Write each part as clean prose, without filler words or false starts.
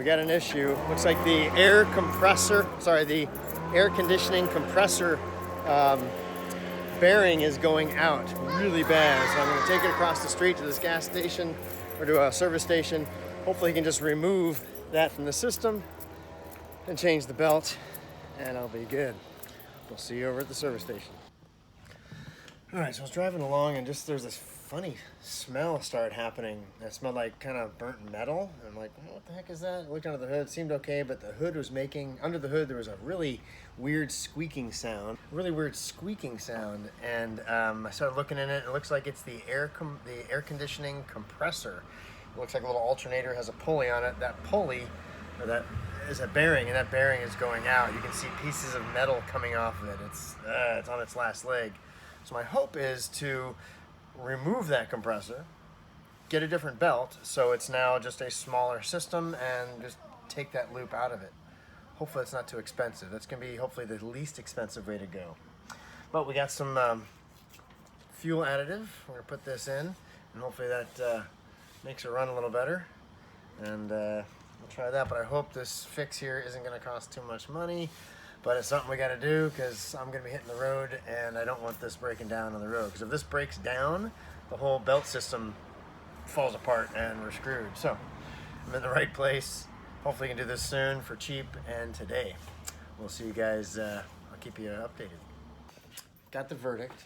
we got an issue. Looks like the air compressor, sorry, the air conditioning compressor bearing is going out really bad. So I'm gonna take it across the street to this gas station or to a service station. Hopefully he can just remove that from the system and change the belt and I'll be good. We'll see you over at the service station. All right, so I was driving along and just there's this funny smell started happening. It smelled like kind of burnt metal. And I'm like, what the heck is that? I looked under the hood, it seemed okay, but the hood was making, under the hood there was a really weird squeaking sound. And I started looking in it, it looks like it's the air conditioning compressor. It looks like a little alternator, has a pulley on it. That pulley, or that is a bearing, and that bearing is going out. You can see pieces of metal coming off of it. It's on its last leg. So my hope is to remove that compressor, get a different belt, so it's now just a smaller system, and just take that loop out of it. Hopefully it's not too expensive. That's gonna be hopefully the least expensive way to go. But we got some fuel additive. We're gonna put this in, and hopefully that makes it run a little better. And we'll try that, but I hope this fix here isn't gonna cost too much money. But it's something we got to do because I'm going to be hitting the road and I don't want this breaking down on the road. Because if this breaks down, the whole belt system falls apart and we're screwed. So I'm in the right place. Hopefully we can do this soon for cheap and today. We'll see you guys. I'll keep you updated. Got the verdict.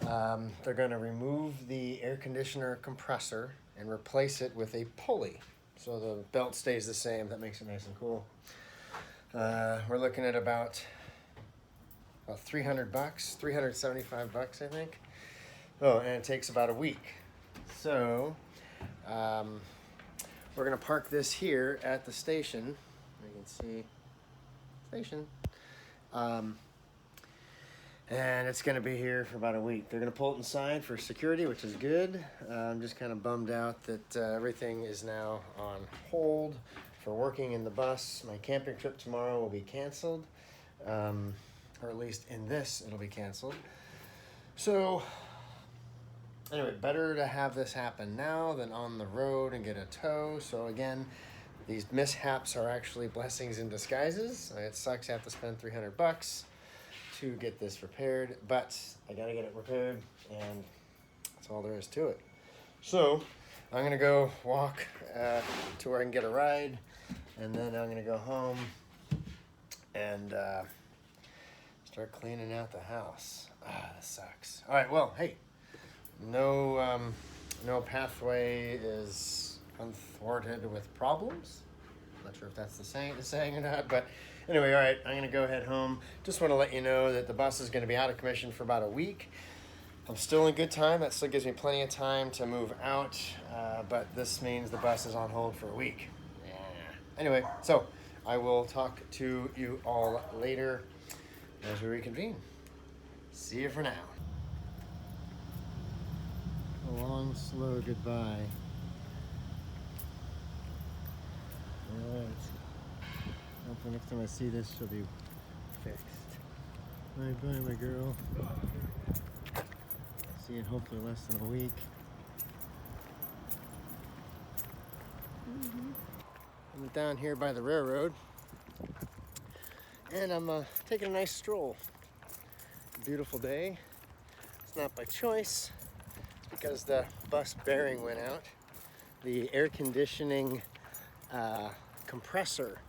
They're going to remove the air conditioner compressor and replace it with a pulley. So the belt stays the same. That makes it nice and cool. We're looking at about $300, $375, I think. Oh, and it takes about a week. So we're gonna park this here at the station. You can see station. And it's gonna be here for about a week. They're gonna pull it inside for security, which is good. I'm just kind of bummed out that everything is now on hold for working in the bus. My camping trip tomorrow will be canceled, or at least in this it'll be canceled. So anyway, better to have this happen now than on the road and get a tow. So again, these mishaps are actually blessings in disguises. It sucks I have to spend $300 to get this repaired, but I gotta get it repaired, and that's all there is to it. So I'm gonna go walk to where I can get a ride, and then I'm gonna go home and start cleaning out the house. This sucks. All right, well, hey, no pathway is unthwarted with problems. Not sure if that's the saying or not, but anyway, all right, I'm gonna go head home. Just want to let you know that the bus is gonna be out of commission for about a week. I'm still in good time. That still gives me plenty of time to move out, but this means the bus is on hold for a week. Yeah. Anyway, so I will talk to you all later as we reconvene. See you for now. A long, slow goodbye. All right. Hopefully next time I see this, she'll be fixed. Bye-bye, my girl. See you in hopefully less than a week. I'm down here by the railroad, and I'm taking a nice stroll. Beautiful day. It's not by choice. It's because the bus bearing went out. The air conditioning compressor,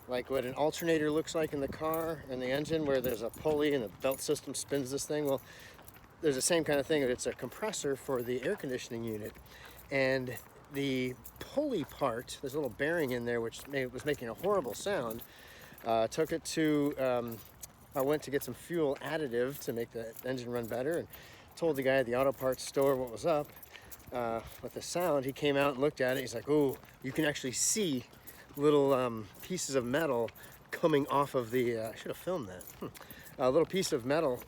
like what an alternator looks like in the car and the engine, where there's a pulley and the belt system spins this thing. Well, there's the same kind of thing, but it's a compressor for the air conditioning unit. And the pulley part, there's a little bearing in there which was making a horrible sound. Took it to, I went to get some fuel additive to make the engine run better, and told the guy at the auto parts store what was up with the sound. He came out and looked at it. He's like, oh, you can actually see little pieces of metal coming off of the, I should have filmed that. A little pieces of metal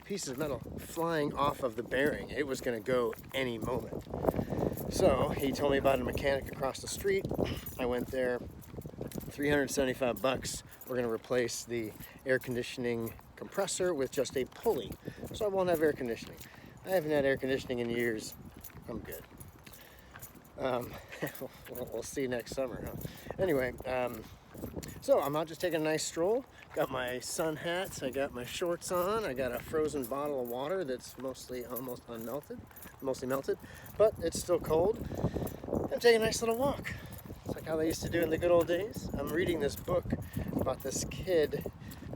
flying off of the bearing. It was gonna go any moment. So he told me about a mechanic across the street. I went there, $375. We're gonna replace the air conditioning compressor with just a pulley. So I won't have air conditioning. I haven't had air conditioning in years. I'm good. We'll see next summer, huh? Anyway, so I'm out just taking a nice stroll. Got my sun hats, I got my shorts on, I got a frozen bottle of water that's mostly almost unmelted, mostly melted, but it's still cold. I'm taking a nice little walk. It's like how they used to do in the good old days. I'm reading this book about this kid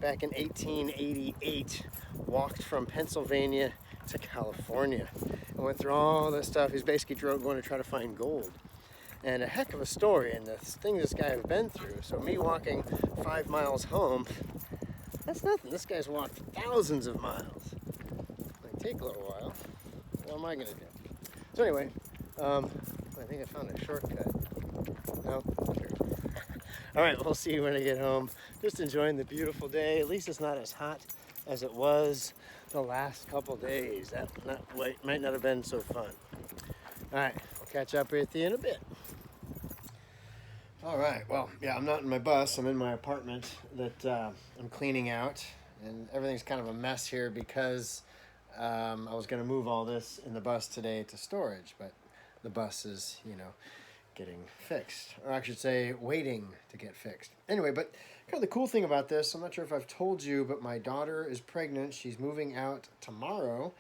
back in 1888, walked from Pennsylvania to California and went through all this stuff. He's basically going to try to find gold. And a heck of a story, and the thing this guy has been through. So me walking 5 miles home, that's nothing. This guy's walked thousands of miles. Might take a little while. What am I gonna do? So anyway, I think I found a shortcut. No, sure. All right, we'll see you when I get home. Just enjoying the beautiful day. At least it's not as hot as it was the last couple days. That might not have been so fun. All right, we'll catch up with you in a bit. All right, well, yeah, I'm not in my bus. I'm in my apartment that I'm cleaning out, and everything's kind of a mess here because I was going to move all this in the bus today to storage, but the bus is, getting fixed, or I should say waiting to get fixed. Anyway, but kind of the cool thing about this, I'm not sure if I've told you, but my daughter is pregnant. She's moving out tomorrow,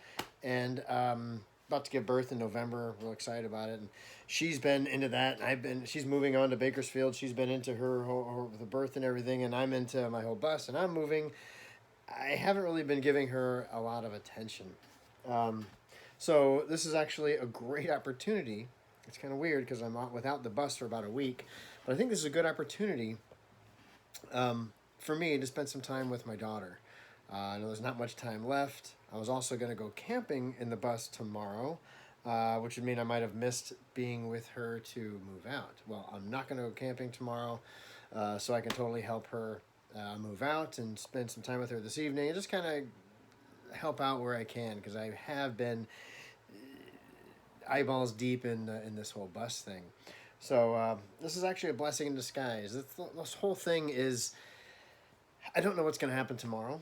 and about to give birth in November. Real excited about it, and she's been into that. She's moving on to Bakersfield. She's been into her the birth and everything, and I'm into my whole bus, and I'm moving. I haven't really been giving her a lot of attention. So this is actually a great opportunity. It's kind of weird because I'm without the bus for about a week, but I think this is a good opportunity for me to spend some time with my daughter. I know there's not much time left. I was also going to go camping in the bus tomorrow, which would mean I might have missed being with her to move out. Well, I'm not going to go camping tomorrow, so I can totally help her move out and spend some time with her this evening and just kind of help out where I can, because I have been eyeballs deep in this whole bus thing. So this is actually a blessing in disguise. This whole thing is, I don't know what's going to happen tomorrow.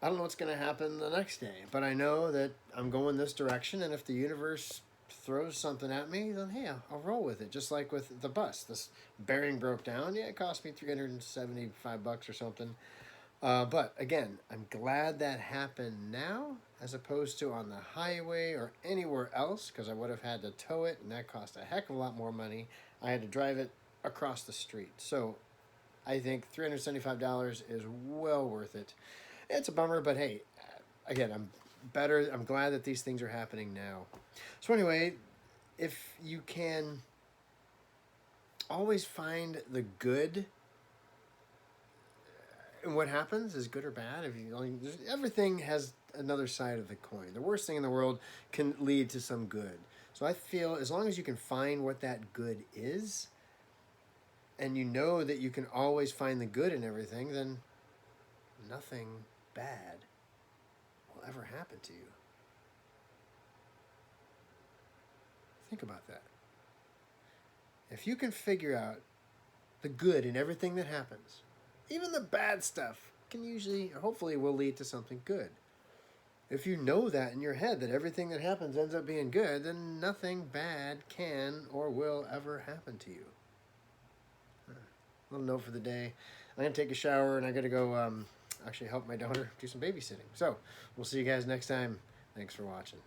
I don't know what's going to happen the next day, but I know that I'm going this direction, and if the universe throws something at me, then hey, I'll roll with it, just like with the bus. This bearing broke down. Yeah, it cost me $375 or something. But again, I'm glad that happened now as opposed to on the highway or anywhere else, because I would have had to tow it, and that cost a heck of a lot more money. I had to drive it across the street. So I think $375 is well worth it. It's a bummer, but hey, again, I'm glad that these things are happening now. So anyway, if you can always find the good in what happens, is good or bad. Everything has another side of the coin. The worst thing in the world can lead to some good. So I feel as long as you can find what that good is, and you know that you can always find the good in everything, then nothing bad will ever happen to you. Think about that. If you can figure out the good in everything that happens, even the bad stuff can usually, or hopefully, will lead to something good. If you know that in your head, that everything that happens ends up being good, then nothing bad can or will ever happen to you. Little note for the day. I'm going to take a shower, and I got to go actually help my daughter do some babysitting. So we'll see you guys next time. Thanks for watching.